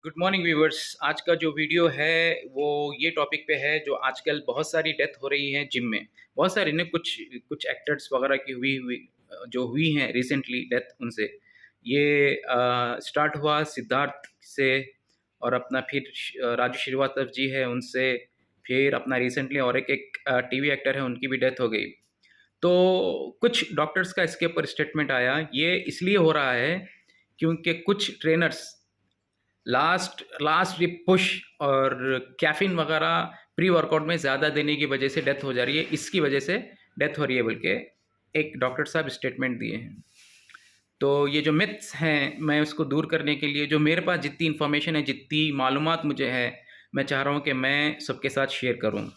Good morning viewers. आज का जो वीडियो है वो ये टॉपिक पे है जो आजकल बहुत सारी डेथ हो रही है जिम में। बहुत सारी ने कुछ कुछ एक्टर्स वगैरह की हुई हुई जो हुई हैं रिसेंटली डेथ उनसे। ये स्टार्ट हुआ सिद्धार्थ से और अपना फिर राजू श्रीवास्तव जी है उनसे, फिर अपना रिसेंटली और एक टीवी एक्टर है उनकी भी डेथ हो गई। तो कुछ डॉक्टर्स का इसके ऊपर स्टेटमेंट आया। ये इसलिए हो रहा है क्योंकि कुछ ट्रेनर्स लास्ट लास्ट ये पुश और कैफीन वगैरह प्री वर्कआउट में ज़्यादा देने की वजह से डेथ हो जा रही है, इसकी वजह से डेथ हो रही है बल्कि एक डॉक्टर साहब स्टेटमेंट दिए हैं। तो ये जो मिथ्स हैं मैं उसको दूर करने के लिए जो मेरे पास जितनी इन्फॉर्मेशन है, जितनी मालूमात मुझे है, मैं चाह रहा हूँ कि मैं सबके साथ शेयर करूँ।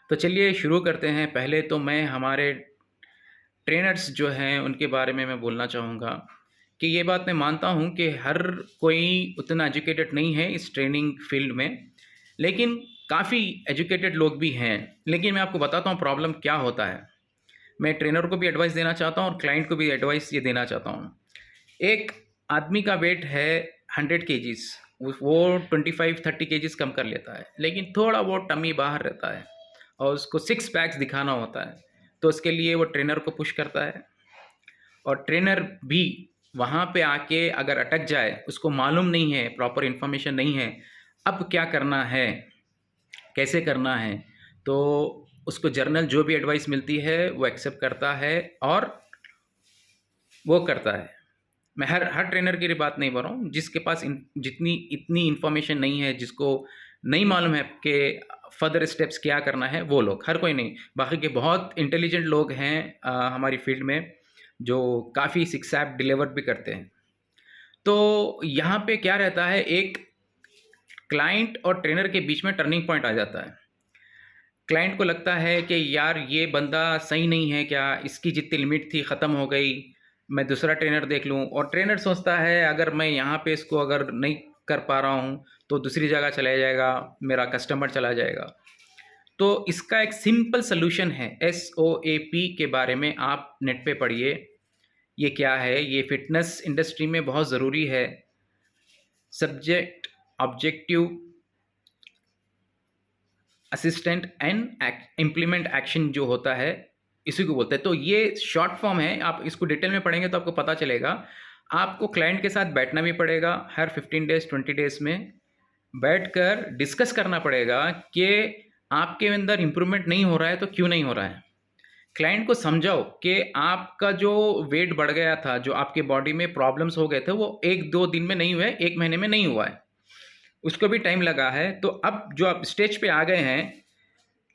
तो चलिए शुरू करते हैं। पहले तो मैं हमारे ट्रेनर्स जो हैं उनके बारे में मैं बोलना चाहूँगा कि ये बात मैं मानता हूँ कि हर कोई उतना एजुकेटेड नहीं है इस ट्रेनिंग फील्ड में, लेकिन काफ़ी एजुकेटेड लोग भी हैं। लेकिन मैं आपको बताता हूँ प्रॉब्लम क्या होता है। मैं ट्रेनर को भी एडवाइस देना चाहता हूँ और क्लाइंट को भी एडवाइस ये देना चाहता हूँ। एक आदमी का वेट है 100 kgs, वो 25-30 kgs कम कर लेता है, लेकिन थोड़ा वो टमी बाहर रहता है और उसको 6 पैक्स दिखाना होता है। तो उसके लिए वो ट्रेनर को पुश करता है और ट्रेनर भी वहाँ पे आके अगर अटक जाए, उसको मालूम नहीं है, प्रॉपर इन्फॉर्मेशन नहीं है अब क्या करना है, कैसे करना है, तो उसको जर्नल जो भी एडवाइस मिलती है वो एक्सेप्ट करता है और वो करता है। मैं हर ट्रेनर की बात नहीं कर रहा हूँ, जिसके पास जितनी इतनी इन्फॉर्मेशन नहीं है, जिसको नहीं मालूम है कि फर्दर स्टेप्स क्या करना है, वो लोग, हर कोई नहीं, बाकी के बहुत इंटेलिजेंट लोग हैं हमारी फील्ड में जो काफ़ी सिक्स ऐप डिलीवर भी करते हैं। तो यहाँ पे क्या रहता है, एक क्लाइंट और ट्रेनर के बीच में टर्निंग पॉइंट आ जाता है। क्लाइंट को लगता है कि यार ये बंदा सही नहीं है, क्या इसकी जितनी लिमिट थी ख़त्म हो गई, मैं दूसरा ट्रेनर देख लूँ। और ट्रेनर सोचता है अगर मैं यहाँ पे इसको अगर नहीं कर पा रहा हूँ तो दूसरी जगह चला जाएगा, मेरा कस्टमर चला जाएगा। तो इसका एक सिंपल सोल्यूशन है, SOAP के बारे में आप नेट पे पढ़िए। ये क्या है, ये फिटनेस इंडस्ट्री में बहुत ज़रूरी है। Subject objective assistant and implement action जो होता है, इसी को बोलते हैं। तो ये शॉर्ट फॉर्म है, आप इसको डिटेल में पढ़ेंगे तो आपको पता चलेगा। आपको क्लाइंट के साथ बैठना भी पड़ेगा, हर 15 डेज 20 डेज में बैठकर डिस्कस करना पड़ेगा कि आपके अंदर इम्प्रूवमेंट नहीं हो रहा है तो क्यों नहीं हो रहा है। क्लाइंट को समझाओ कि आपका जो वेट बढ़ गया था, जो आपके बॉडी में प्रॉब्लम्स हो गए थे, वो 1-2 दिन में नहीं हुए, 1 महीने में नहीं हुआ है, उसको भी टाइम लगा है। तो अब जो आप स्टेज पे आ गए हैं,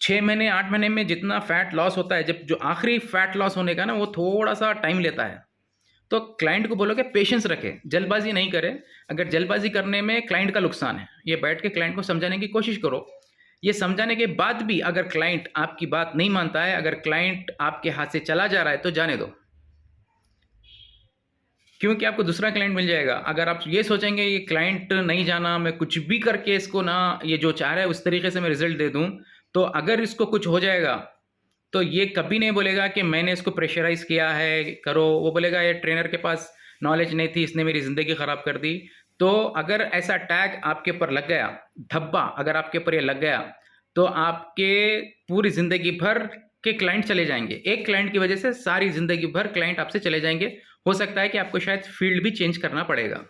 6 महीने 8 महीने में जितना फैट लॉस होता है, जब जो आखिरी फैट लॉस होने का ना, वो थोड़ा सा टाइम लेता है। तो क्लाइंट को बोलो कि पेशेंस रखे, जल्दबाजी नहीं करे। अगर जल्दबाजी करने में क्लाइंट का नुकसान है, ये बैठ के क्लाइंट को समझाने की कोशिश करो। ये समझाने के बाद भी अगर क्लाइंट आपकी बात नहीं मानता है, अगर क्लाइंट आपके हाथ से चला जा रहा है, तो जाने दो, क्योंकि आपको दूसरा क्लाइंट मिल जाएगा। अगर आप ये सोचेंगे ये क्लाइंट नहीं जाना, मैं कुछ भी करके इसको ना ये जो चाह रहा है उस तरीके से मैं रिजल्ट दे दूं, तो अगर इसको कुछ हो जाएगा तो ये कभी नहीं बोलेगा कि मैंने इसको प्रेशराइज किया है करो। वो बोलेगा ये ट्रेनर के पास नॉलेज नहीं थी, इसने मेरी ज़िंदगी ख़राब कर दी। तो अगर ऐसा टैग आपके ऊपर लग गया, धब्बा अगर आपके ऊपर ये लग गया, तो आपके पूरी ज़िंदगी भर के क्लाइंट चले जाएंगे। एक क्लाइंट की वजह से सारी ज़िंदगी भर क्लाइंट आपसे चले जाएंगे। हो सकता है कि आपको शायद फील्ड भी चेंज करना पड़ेगा।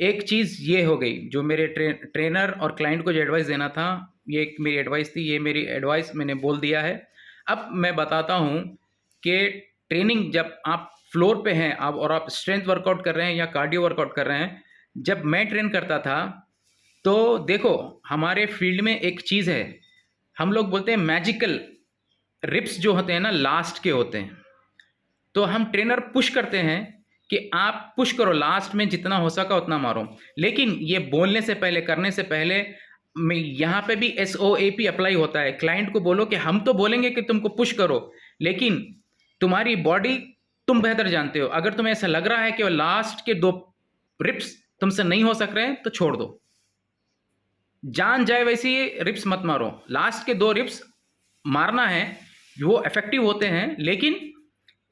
एक चीज़ ये हो गई जो मेरे ट्रेनर और क्लाइंट को जो एडवाइस देना था, ये एक मेरी एडवाइस थी, ये मेरी एडवाइस मैंने बोल दिया है। अब मैं बताता हूँ कि ट्रेनिंग जब आप फ्लोर पे हैं आप और आप स्ट्रेंथ वर्कआउट कर रहे हैं या कार्डियो वर्कआउट कर रहे हैं, जब मैं ट्रेन करता था तो देखो हमारे फील्ड में एक चीज़ है, हम लोग बोलते हैं मैजिकल रिप्स जो होते हैं ना, लास्ट के होते हैं। तो हम ट्रेनर पुश करते हैं कि आप पुश करो, लास्ट में जितना हो सका उतना मारो। लेकिन ये बोलने से पहले, करने से पहले, मैं यहाँ पे भी SOAP अप्लाई होता है। क्लाइंट को बोलो कि हम तो बोलेंगे कि तुमको पुश करो, लेकिन तुम्हारी बॉडी तुम बेहतर जानते हो। अगर तुम्हें ऐसा लग रहा है कि वो लास्ट के 2 रिप्स तुमसे नहीं हो सक रहे हैं तो छोड़ दो, जान जाए वैसी रिप्स मत मारो। लास्ट के 2 रिप्स मारना है, वो इफेक्टिव होते हैं, लेकिन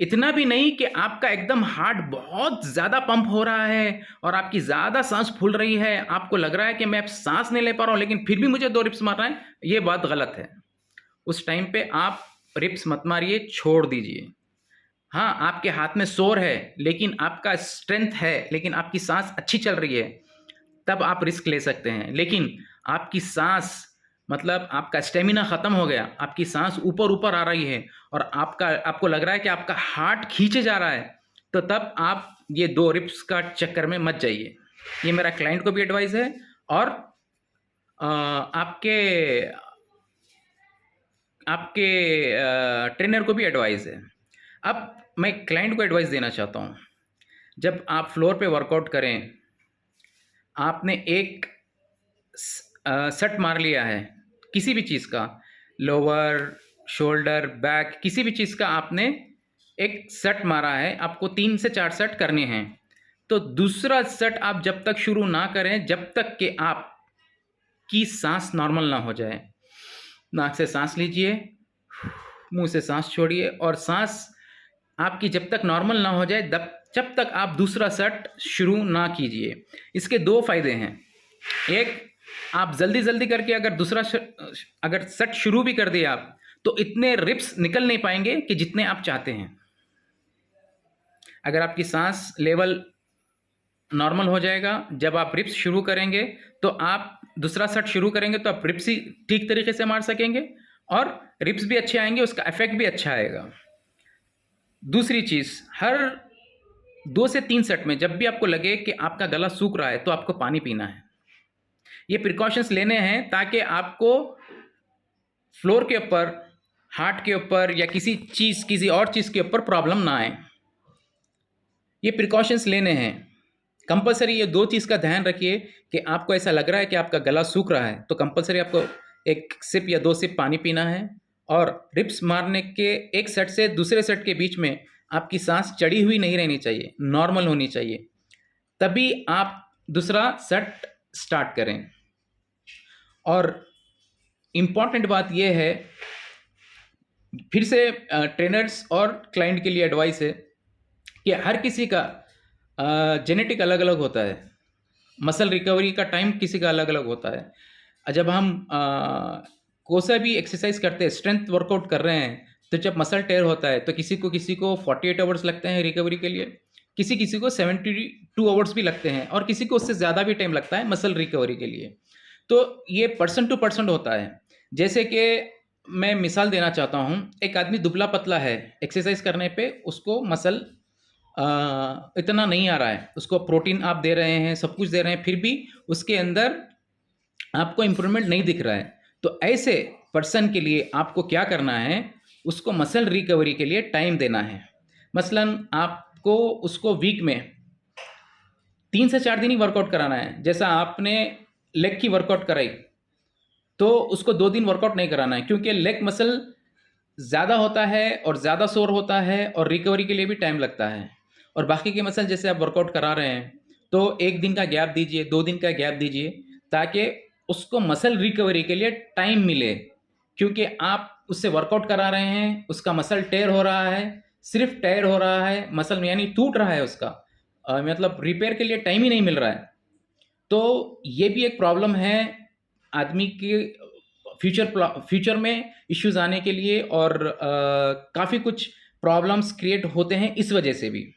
इतना भी नहीं कि आपका एकदम हार्ट बहुत ज़्यादा पंप हो रहा है और आपकी ज़्यादा सांस फूल रही है, आपको लग रहा है कि मैं अब सांस नहीं ले पा रहा हूँ लेकिन फिर भी मुझे 2 रिप्स मारना है, ये बात गलत है। उस टाइम पे आप रिप्स मत मारिए, छोड़ दीजिए। हाँ, आपके हाथ में ज़ोर है, लेकिन आपका स्ट्रेंथ है, लेकिन आपकी सांस अच्छी चल रही है, तब आप रिस्क ले सकते हैं। लेकिन आपकी सांस मतलब आपका स्टेमिना ख़त्म हो गया, आपकी सांस ऊपर-ऊपर आ रही है और आपको लग रहा है कि आपका हार्ट खींचे जा रहा है, तो तब आप ये 2 रिप्स का चक्कर में मत जाइए। ये मेरा क्लाइंट को भी एडवाइस है और आपके आपके ट्रेनर को भी एडवाइस है। अब मैं क्लाइंट को एडवाइस देना चाहता हूँ, जब आप फ्लोर पे वर्कआउट करें, आपने एक सेट मार लिया है किसी भी चीज़ का, लोअर, शोल्डर, बैक, किसी भी चीज़ का आपने एक सेट मारा है, आपको 3 से 4 सेट करने हैं। तो दूसरा सेट आप जब तक शुरू ना करें, जब तक कि आपकी सांस नॉर्मल ना हो जाए। नाक से सांस लीजिए, मुंह से सांस छोड़िए और सांस आपकी जब तक नॉर्मल ना हो जाए जब तक आप दूसरा सेट शुरू ना कीजिए। इसके 2 फ़ायदे हैं। एक, आप जल्दी-जल्दी करके अगर सेट शुरू भी कर दिए आप, तो इतने रिप्स निकल नहीं पाएँगे कि जितने आप चाहते हैं। अगर आपकी सांस लेवल नॉर्मल हो जाएगा, जब आप रिप्स शुरू करेंगे, तो आप दूसरा सेट शुरू करेंगे तो आप रिप्स ही ठीक तरीके से मार सकेंगे और रिप्स भी अच्छे आएँगे, उसका इफ़ेक्ट भी अच्छा आएगा। दूसरी चीज़, हर 2 से 3 सेट में जब भी आपको लगे कि आपका गला सूख रहा है, तो आपको पानी पीना है। ये प्रिकॉशंस लेने हैं ताकि आपको फ्लोर के ऊपर, हार्ट के ऊपर या किसी और चीज़ के ऊपर प्रॉब्लम ना आए। ये प्रिकॉशंस लेने हैं। कंपल्सरी ये 2 चीज़ का ध्यान रखिए कि आपको ऐसा लग रहा है कि आपका गला सूख रहा है, तो कंपल्सरी आपको 1 सिप या 2 सिप पानी पीना है और रिप्स मारने के 1 सेट से दूसरे सेट के बीच में आपकी सांस चढ़ी हुई नहीं रहनी चाहिए, नॉर्मल होनी चाहिए। तभी आप दूसरा सेट स्टार्ट करें। और इम्पॉर्टेंट बात यह है, फिर से ट्रेनर्स और क्लाइंट के लिए एडवाइस है कि हर किसी का जेनेटिक अलग-अलग होता है। मसल रिकवरी का टाइम किसी का अलग-अलग होता है। जब हम कोई भी एक्सरसाइज करते हैं, स्ट्रेंथ वर्कआउट कर रहे हैं, तो जब मसल टेयर होता है, तो किसी को 48 आवर्स लगते हैं रिकवरी के लिए, किसी को 72 आवर्स भी लगते हैं और किसी को उससे ज़्यादा भी टाइम लगता है मसल रिकवरी के लिए। तो ये पर्सन टू पर्सन होता है। जैसे कि मैं मिसाल देना चाहता हूँ, एक आदमी दुबला-पतला है, एक्सरसाइज करने पे उसको मसल इतना नहीं आ रहा है, उसको प्रोटीन आप दे रहे हैं, सब कुछ दे रहे हैं, फिर भी उसके अंदर आपको इम्प्रूवमेंट नहीं दिख रहा है। तो ऐसे पर्सन के लिए आपको क्या करना है, उसको मसल रिकवरी के लिए टाइम देना है। मसलन आपको उसको वीक में 3 से 4 दिन ही वर्कआउट कराना है। जैसा आपने लेग की वर्कआउट कराई, तो उसको 2 दिन वर्कआउट नहीं कराना है, क्योंकि लेग मसल ज़्यादा होता है और ज़्यादा सोर होता है और रिकवरी के लिए भी टाइम लगता है। और बाकी के मसल जैसे आप वर्कआउट करा रहे हैं, तो 1 दिन का गैप दीजिए, 2 दिन का गैप दीजिए, ताकि उसको मसल रिकवरी के लिए टाइम मिले। क्योंकि आप उससे वर्कआउट करा रहे हैं, उसका मसल टेयर हो रहा है, सिर्फ टेयर हो रहा है, मसल यानी टूट रहा है उसका, मतलब रिपेयर के लिए टाइम ही नहीं मिल रहा है। तो ये भी एक प्रॉब्लम है आदमी के फ्यूचर में इश्यूज आने के लिए, और काफ़ी कुछ प्रॉब्लम्स क्रिएट होते हैं इस वजह से भी।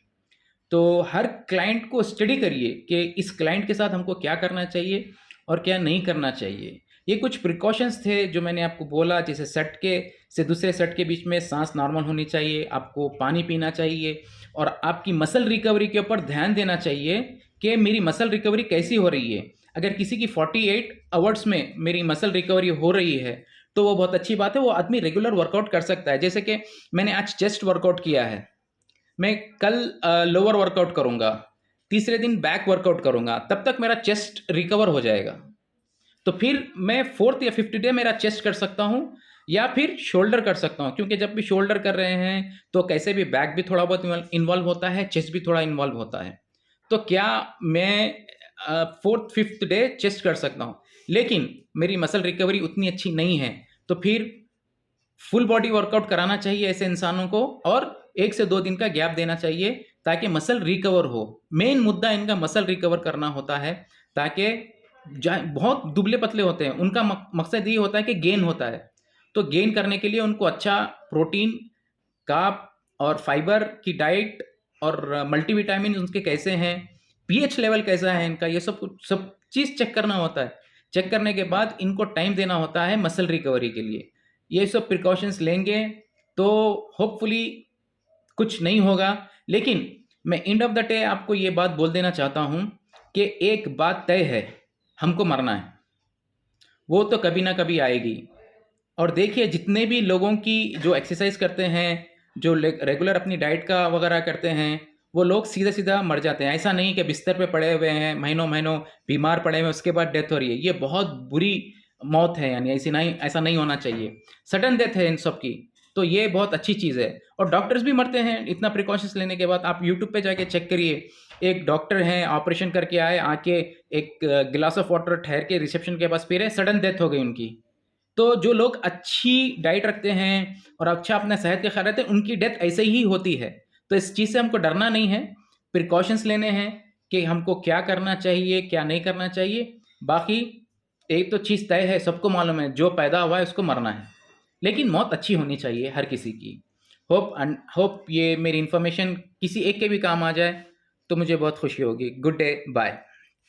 तो हर क्लाइंट को स्टडी करिए कि इस क्लाइंट के साथ हमको क्या करना चाहिए और क्या नहीं करना चाहिए। ये कुछ प्रिकॉशंस थे जो मैंने आपको बोला, जैसे सेट के से दूसरे सेट के बीच में सांस नॉर्मल होनी चाहिए, आपको पानी पीना चाहिए और आपकी मसल रिकवरी के ऊपर ध्यान देना चाहिए कि मेरी मसल रिकवरी कैसी हो रही है। अगर किसी की 48 आवर्स में मेरी मसल रिकवरी हो रही है, तो वो बहुत अच्छी बात है, वो आदमी रेगुलर वर्कआउट कर सकता है। जैसे कि मैंने आज चेस्ट वर्कआउट किया है, मैं कल लोअर वर्कआउट करूँगा, तीसरे दिन बैक वर्कआउट करूँगा, तब तक मेरा चेस्ट रिकवर हो जाएगा। तो फिर मैं 4th या 5th डे मेरा चेस्ट कर सकता हूँ या फिर शोल्डर कर सकता हूँ, क्योंकि जब भी शोल्डर कर रहे हैं तो कैसे भी बैक भी थोड़ा बहुत इन्वॉल्व होता है, चेस्ट भी थोड़ा इन्वॉल्व होता है। तो क्या मैं 4th 5th डे चेस्ट कर सकता हूँ, लेकिन मेरी मसल रिकवरी उतनी अच्छी नहीं है, तो फिर फुल बॉडी वर्कआउट कराना चाहिए ऐसे इंसानों को, और 1 से 2 दिन का गैप देना चाहिए ताकि मसल रिकवर हो। मेन मुद्दा इनका मसल रिकवर करना होता है, ताकि बहुत दुबले-पतले होते हैं, उनका मकसद ये होता है कि गेन होता है। तो गेन करने के लिए उनको अच्छा प्रोटीन, कार्ब और फाइबर की डाइट और मल्टीविटामिन उनके कैसे हैं, पीएच लेवल कैसा है इनका, ये सब चीज़ चेक करना होता है। चेक करने के बाद इनको टाइम देना होता है मसल रिकवरी के लिए। ये सब प्रिकॉशंस लेंगे तो होपफुली कुछ नहीं होगा। लेकिन मैं एंड ऑफ द डे आपको ये बात बोल देना चाहता हूँ कि एक बात तय है, हमको मरना है, वो तो कभी ना कभी आएगी। और देखिए जितने भी लोगों की जो एक्सरसाइज करते हैं, जो रेगुलर अपनी डाइट का वगैरह करते हैं, वो लोग सीधा सीधा मर जाते हैं। ऐसा नहीं कि बिस्तर पे पड़े हुए हैं, महीनों महीनों बीमार पड़े हुए हैं, उसके बाद डेथ हो रही है। ये बहुत बुरी मौत है, यानी ऐसा नहीं होना चाहिए। सडन डेथ है इन सब की, तो ये बहुत अच्छी चीज़ है। और डॉक्टर्स भी मरते हैं इतना प्रिकॉशंस लेने के बाद। आप यूट्यूब पे जाके चेक करिए, एक डॉक्टर हैं, ऑपरेशन करके आए, आके एक गिलास ऑफ वाटर ठहर के रिसेप्शन के पास पी रहे, सडन डेथ हो गई उनकी। तो जो लोग अच्छी डाइट रखते हैं और अच्छा अपना सेहत का ख्याल रखते हैं, उनकी डेथ ऐसे ही होती है। तो इस चीज़ से हमको डरना नहीं है, प्रिकॉशंस लेने हैं कि हमको क्या करना चाहिए, क्या नहीं करना चाहिए। बाकी एक तो चीज़ तय है, सबको मालूम है, जो पैदा हुआ है उसको मरना है, लेकिन मौत अच्छी होनी चाहिए हर किसी की। होप ये मेरी इन्फॉर्मेशन किसी एक के भी काम आ जाए तो मुझे बहुत खुशी होगी। Good day, bye.